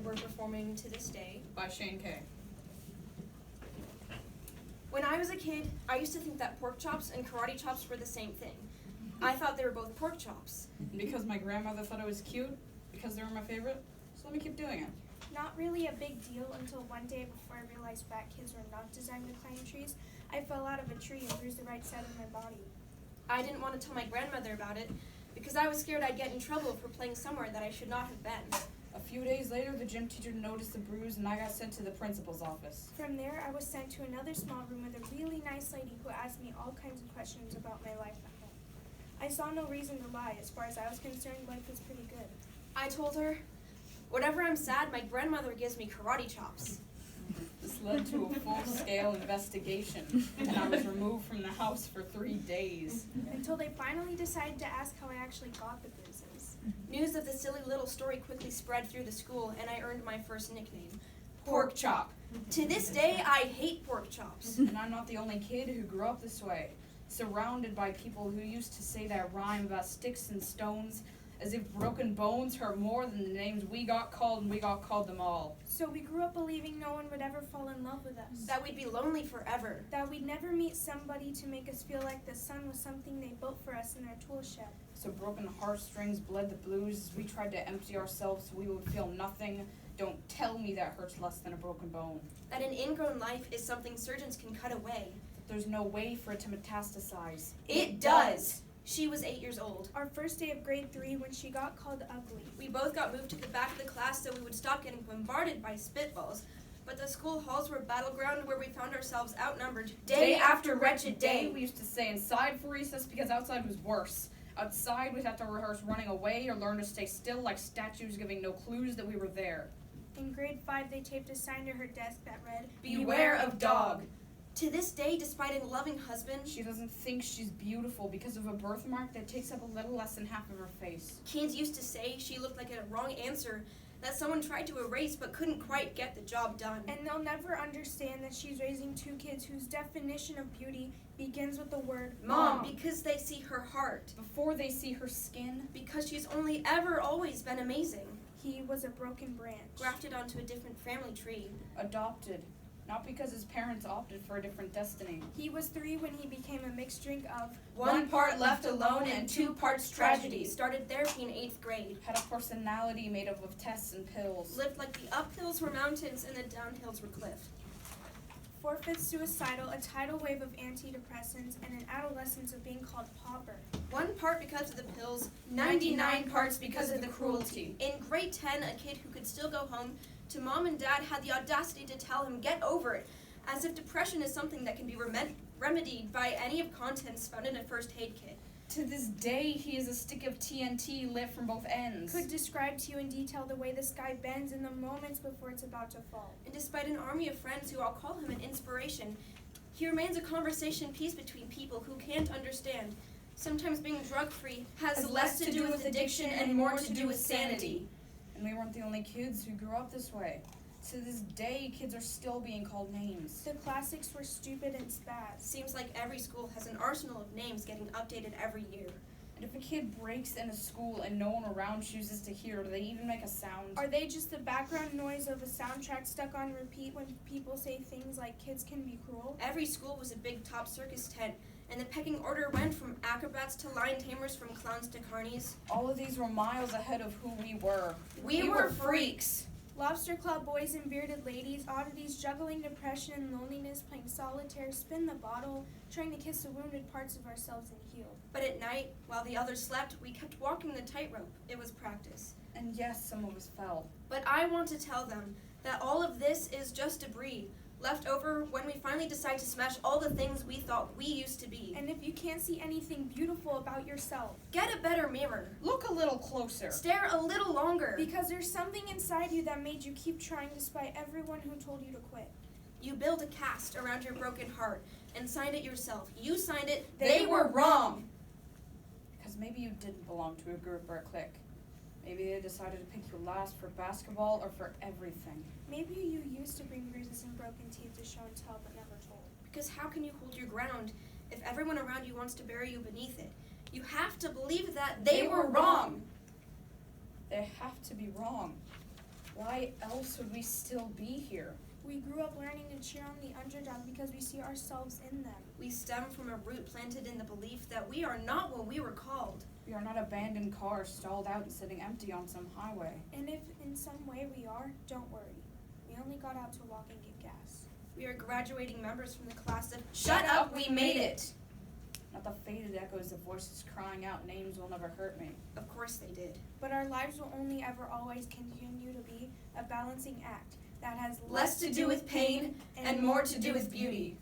we're performing To This Day by Shane K. When I was a kid, I used to think that pork chops and karate chops were the same thing. I thought they were both pork chops. And because my grandmother thought it was cute, because they were my favorite, so let me keep doing it. Not really a big deal until one day before I realized fat kids were not designed to climb trees. I fell out of a tree and bruised the right side of my body. I didn't want to tell my grandmother about it because I was scared I'd get in trouble for playing somewhere that I should not have been. A few days later, the gym teacher noticed the bruise and I got sent to the principal's office. From there, I was sent to another small room with a really nice lady who asked me all kinds of questions about my life at home. I saw no reason to lie. As far as I was concerned, life was pretty good. I told her, whenever I'm sad, my grandmother gives me karate chops. This led to a full-scale investigation, and I was removed from the house for 3 days. Until they finally decided to ask how I actually got the bruises. News of the silly little story quickly spread through the school, and I earned my first nickname, Pork chop. To this day, I hate pork chops. And I'm not the only kid who grew up this way, surrounded by people who used to say that rhyme about sticks and stones, as if broken bones hurt more than the names we got called, and we got called them all. So we grew up believing no one would ever fall in love with us. That we'd be lonely forever. That we'd never meet somebody to make us feel like the sun was something they built for us in their tool shed. So broken heartstrings bled the blues as we tried to empty ourselves so we would feel nothing. Don't tell me that hurts less than a broken bone. That an ingrown life is something surgeons can cut away. There's no way for it to metastasize. It does! She was 8 years old. Our first day of grade 3 when she got called ugly. We both got moved to the back of the class so we would stop getting bombarded by spitballs. But the school halls were a battleground where we found ourselves outnumbered day after wretched day. We used to stay inside for recess because outside was worse. Outside, we'd have to rehearse running away or learn to stay still like statues, giving no clues that we were there. In grade 5, they taped a sign to her desk that read, Beware of dog. To this day, despite a loving husband, She doesn't think she's beautiful because of a birthmark that takes up a little less than half of her face. kids used to say she looked like a wrong answer that someone tried to erase but couldn't quite get the job done. and they'll never understand that she's raising 2 kids whose definition of beauty begins with the word Mom, because they see her heart. Before they see her skin, Because she's only ever always been amazing. He was a broken branch. Grafted onto a different family tree. adopted. Not because his parents opted for a different destiny. He was 3 when he became a mixed drink of One part left alone and 2 parts tragedy. Started therapy in 8th grade. Had a personality made up of tests and pills. Lived like the uphills were mountains and the downhills were cliff. 4/5 suicidal, a tidal wave of antidepressants, and an adolescence of being called pauper. 1 part because of the pills, 99 parts because of the cruelty. In grade 10, a kid who could still go home to mom and dad had the audacity to tell him, get over it, as if depression is something that can be remedied by any of contents found in a first aid kit. To this day, he is a stick of TNT lit from both ends. Could describe to you in detail the way the sky bends in the moments before it's about to fall. And despite an army of friends who all call him an inspiration, he remains a conversation piece between people who can't understand. Sometimes being drug-free has less to do with addiction and more to do with sanity. And we weren't the only kids who grew up this way. To this day, kids are still being called names. The classics were stupid and spaz. Seems like every school has an arsenal of names getting updated every year. And if a kid breaks in a school and no one around chooses to hear, do they even make a sound? Are they just the background noise of a soundtrack stuck on repeat when people say things like kids can be cruel? Every school was a big top circus tent, and the pecking order went from acrobats to lion tamers, from clowns to carnies. All of these were miles ahead of who we were. We were freaks! Lobster Club boys and bearded ladies, oddities, juggling depression and loneliness, playing solitaire, spin the bottle, trying to kiss the wounded parts of ourselves and heal. But at night, while the others slept, we kept walking the tightrope. It was practice. And yes, some of us fell. But I want to tell them that all of this is just debris, left over when we finally decide to smash all the things we thought we used to be. And if you can't see anything beautiful about yourself, Get a better mirror. Look a little closer. Stare a little longer. because there's something inside you that made you keep trying despite everyone who told you to quit. You build a cast around your broken heart and signed it yourself. You signed it. They were wrong. Because maybe you didn't belong to a group or a clique. Maybe they decided to pick you last for basketball or for everything. Maybe you used to bring bruises and broken teeth to show and tell but never told. Because how can you hold your ground if everyone around you wants to bury you beneath it? You have to believe that they were wrong. They have to be wrong. Why else would we still be here? We grew up learning to cheer on the underdog because we see ourselves in them. We stem from a root planted in the belief that we are not what we were called. We are not abandoned cars stalled out and sitting empty on some highway. And if in some way we are, don't worry. We only got out to walk and get gas. We are graduating members from the class of Shut Up, We Made It! Not the faded echoes of voices crying out names will never hurt me. Of course they did. But our lives will only ever always continue to be a balancing act that has Less to do with pain and more to do with beauty.